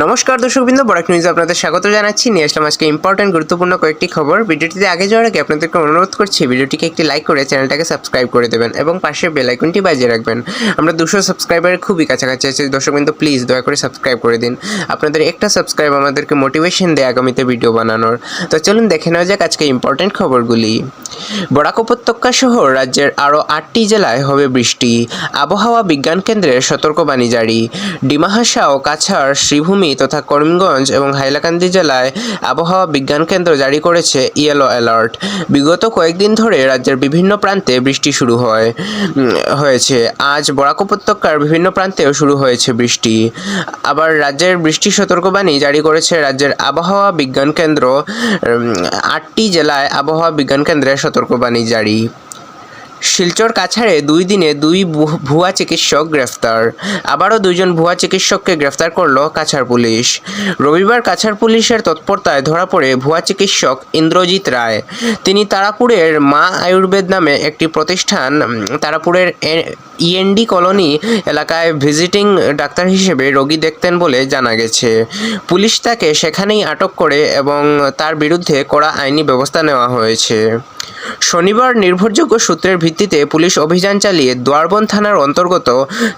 নমস্কার দর্শকবৃন্দ, বরাক নিউজে আপনাদের স্বাগত জানাচ্ছি। নিয়ে আসলাম আজকে ইম্পর্টেন্ট গুরুত্বপূর্ণ কয়েকটি খবর। ভিডিওটিতে আগে যাওয়ার আগে আপনাদেরকে অনুরোধ করছি ভিডিওটিকে একটি লাইক করে চ্যানেলটাকে সাবস্ক্রাইব করে দেবেন এবং পাশে বেল আইকনটি বাজিয়ে রাখবেন। আমরা 200 সাবস্ক্রাইবারের খুবই কাছাকাছি আছি দর্শকবৃন্দ, প্লিজ দয়া করে সাবস্ক্রাইব করে দিন। আপনাদের একটা সাবস্ক্রাইব আমাদেরকে মোটিভেশন দেয় আগামীতে ভিডিও বানানোর। তো চলুন দেখে নেওয়া যাক আজকে ইম্পর্টেন্ট খবরগুলি। বরাক উপত্যকা সহ রাজ্যের আরও 8টি জেলায় হবে বৃষ্টি, আবহাওয়া বিজ্ঞান কেন্দ্রের সতর্কবাণী জারি। ডিমা হাসাও, কাছাড়, শ্রীভূমি তথা করিমগঞ্জ এবং হাইলাকান্দি জেলায় আবহাওয়া বিজ্ঞান কেন্দ্র জারি করেছে ইয়েলো অ্যালার্ট। বিগত কয়েকদিন ধরে রাজ্যের বিভিন্ন প্রান্তে বৃষ্টি শুরু হয়েছে। আজ বরাক উপত্যকার বিভিন্ন প্রান্তেও শুরু হয়েছে বৃষ্টি। আবার রাজ্যের বৃষ্টি সতর্কবাণী জারি করেছে রাজ্যের আবহাওয়া বিজ্ঞান কেন্দ্র। 8টি জেলায় আবহাওয়া বিজ্ঞান কেন্দ্রের সতর্কবাণী জারি। শিলচর কাছাড়ে 2 দিনে 2 ভুয়া চিকিৎসক গ্রেফতার। আবারও 2জন ভুয়া চিকিৎসককে গ্রেফতার করল কাছাড় পুলিশ। রবিবার কাছাড় পুলিশের তৎপরতায় ধরা পড়ে ভুয়া চিকিৎসক ইন্দ্রজিৎ রায়। তিনি তারাপুরের মা আয়ুর্বেদ নামে একটি প্রতিষ্ঠান, তারাপুরের ইএনডি কলোনি এলাকায় ভিজিটিং ডাক্তার হিসেবে রোগী দেখতেন বলে জানা গেছে। পুলিশ তাকে সেখানেই আটক করে এবং তার বিরুদ্ধে কড়া আইনি ব্যবস্থা নেওয়া হয়েছে। শনিবার নির্ভরযোগ্য সূত্রের ভিত্তিতে পুলিশ অভিযান চালিয়ে দোয়ারবন থানার অন্তর্গত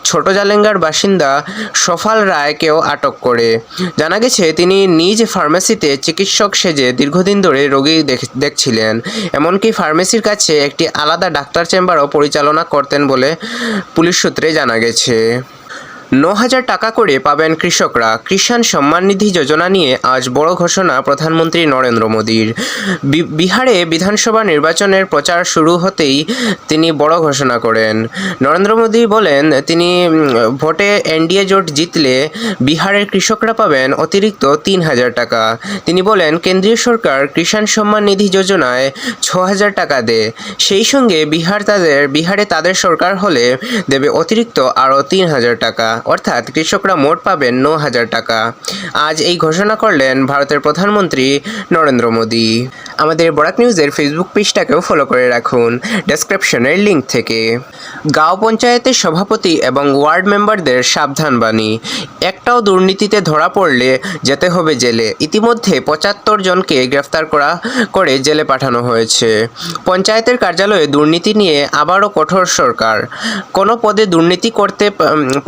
ছোট জালেঙ্গার বাসিন্দা সফাল রায়কেও আটক করে। জানা গেছে তিনি নিজ ফার্মেসিতে চিকিৎসক সেজে দীর্ঘদিন ধরে রোগী দেখছিলেন, এমনকি ফার্মেসির কাছে একটি আলাদা ডাক্তার চেম্বারও পরিচালনা করতেন বলে পুলিশ সূত্রে জানা গেছে। 9,000 টাকা করে পাবেন কৃষকরা। কিষাণ সম্মান নিধি যোজনা নিয়ে আজ বড় ঘোষণা প্রধানমন্ত্রী নরেন্দ্র মোদীর। বিহারে বিধানসভা নির্বাচনের প্রচার শুরু হতেই তিনি বড় ঘোষণা করেন। নরেন্দ্র মোদী বলেন তিনি ভোটে এনডিএ জোট জিতলে বিহারের কৃষকরা পাবেন অতিরিক্ত 3,000 টাকা। তিনি বলেন কেন্দ্রীয় সরকার কিষাণ সম্মান নিধি যোজনায় 6,000 টাকা দেয়, সেই সঙ্গে বিহারে তাদের সরকার হলে দেবে অতিরিক্ত আরও 3,000 টাকা, অর্থাৎ কৃষকরা মোট পাবেন 9,000 টাকা। আজ এই ঘোষণা করলেন ভারতের প্রধানমন্ত্রী নরেন্দ্র মোদী। আমাদের বরাক নিউজের ফেসবুক পেজটাকেও ফলো করে রাখুন ডেসক্রিপশনের লিঙ্ক থেকে। গাঁও পঞ্চায়েতের সভাপতি এবং ওয়ার্ড মেম্বারদের সাবধানবাণী, একটাও দুর্নীতিতে ধরা পড়লে যেতে হবে জেলে। ইতিমধ্যে 75 জনকে গ্রেফতার করে জেলে পাঠানো হয়েছে। পঞ্চায়েতের কার্যালয়ে দুর্নীতি নিয়ে আবারও কঠোর সরকার। কোনো পদে দুর্নীতি করতে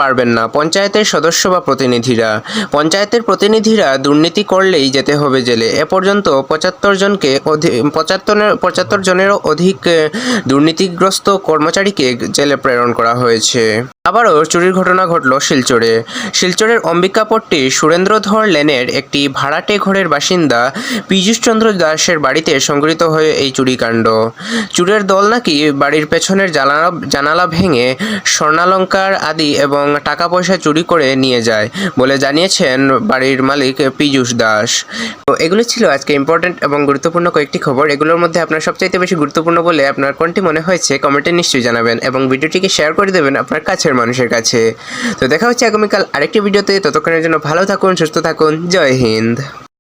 পারবেন না পঞ্চায়েতের সদস্য বা প্রতিনিধিরা। পঞ্চায়েতের প্রতিনিধিরা দুর্নীতি করলেই যেতে হবে জেলে। এ পর্যন্ত 75 জনেরও অধিক দুর্নীতিগ্রস্ত কর্মচারীকে জেলে প্রেরণ করা হয়েছে। আবারও চুরির ঘটনা ঘটল শিলচরের অম্বিকাপট্টি সুরেন্দ্রধর লেনের একটি ভাড়াটে ঘরের বাসিন্দা পীযূষ চন্দ্র দাসের বাড়িতে সংঘটিত হয়ে এই চুরিকাণ্ড। চোরের দল নাকি বাড়ির পেছনের জানালা ভেঙে স্বর্ণালংকার আদি এবং টাকা পয়সা চুরি করে নিয়ে যায় বলে জানিয়েছেন বাড়ির মালিক পীযূষ দাস। তো এগুলো ছিল আজকে ইম্পর্টেন্ট এবং গুরুত্বপূর্ণ কয়েকটি খবর। এগুলোর মধ্যে আপনার সবচাইতে বেশি গুরুত্বপূর্ণ বলে আপনার কোনটি মনে হয়েছে কমেন্টে নিশ্চয়ই জানাবেন এবং ভিডিওটিকে শেয়ার করে দেবেন আপনার কাছের মানুষের কাছে। তো দেখা হচ্ছে আগামীকাল আরেকটি ভিডিওতে। ততক্ষণের জন্য ভালো থাকুন, সুস্থ থাকুন। জয় হিন্দ।